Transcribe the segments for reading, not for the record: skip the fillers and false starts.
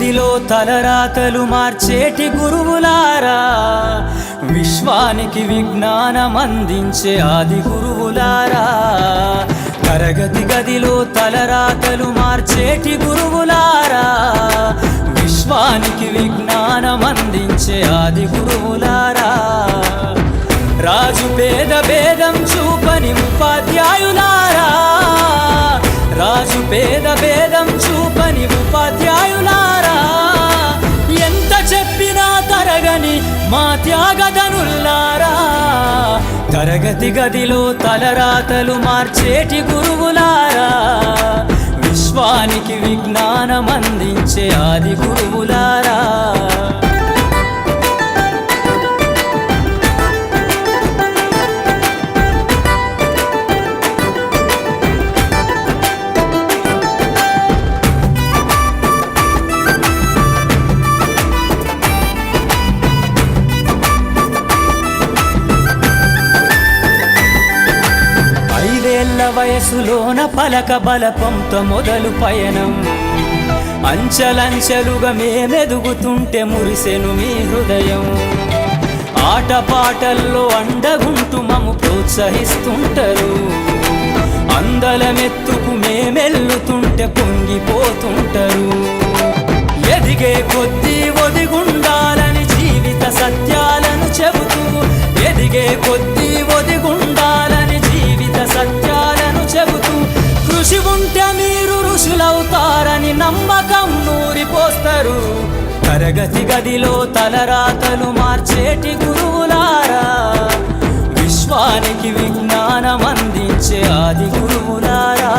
గదిలో తలరాతలు మార్చేటి గురువులారా, విశ్వానికి విజ్ఞానం అందించే ఆది గురువులారా. తరగతి గదిలో తలరాతలు మార్చేటి గురువులారా, విశ్వానికి విజ్ఞానం అందించే ఆది గురువులారా. రాజు పేద భేదం చూపని ఉపాధ్యాయులారా, రాజు పేద భేదం చూపని ఉపాధ్యాయులారా. ఎంత చెప్పినా తరగని మా త్యాగధనుల్లారా, తరగతి గదిలో తలరాతలు మార్చేటి గురువులారా, విశ్వానికి విజ్ఞానం అందించే ఆది గురువులారా. వయసులోన పలక బలపంతో మొదలు పయనం, అంచెలంచెలుగా మేమెదుగుతుంటే మురిసెను మీ హృదయం. ఆటపాటల్లో అండగుంటూ మమ్ము ప్రోత్సహిస్తుంటారు, అందలమెత్తుకు మేమెల్లుతుంటే పొంగిపోతుంటారు. ఎదిగే కొద్దీ ఒదిగుండాలని జీవిత సత్యాలను చెబుతూ, ఎదిగే కొద్దీ ఒదిగుండాలని జీవిత సత్యాలను చెబుతూ, కృషి ఉంటే మీరు ఋషులవుతారని నమ్మకం నూరిపోస్తారు. తరగతి గదిలో తలరాతలు మార్చేటి గురువులారా, విశ్వానికి విజ్ఞానం అందించే ఆది గురువులారా.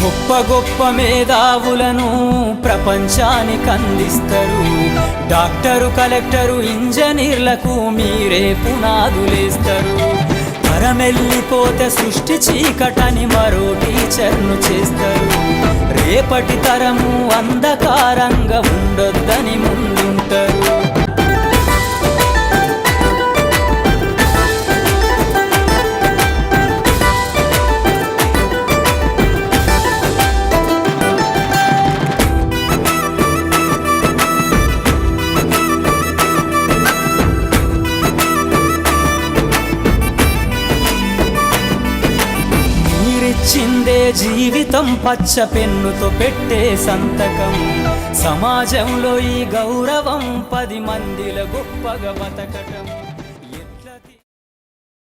గొప్ప గొప్ప మేధావులను ప్రపంచానికి అందిస్తారు. డాక్టరు, కలెక్టరు, ఇంజనీర్లకు మీరే పునాదులేస్తారు. తరమెల్లిపోతే సృష్టి చీకటని మరో టీచర్ను చేస్తారు. రేపటి తరము అంధకారంగా ఉండొద్దని ముందుంటారు. చిందే జీవితం పచ్చ పెన్నుతో పెట్టే సంతకం, సమాజంలో ఈ గౌరవం 10 మందిల గొప్పగా బతకటం.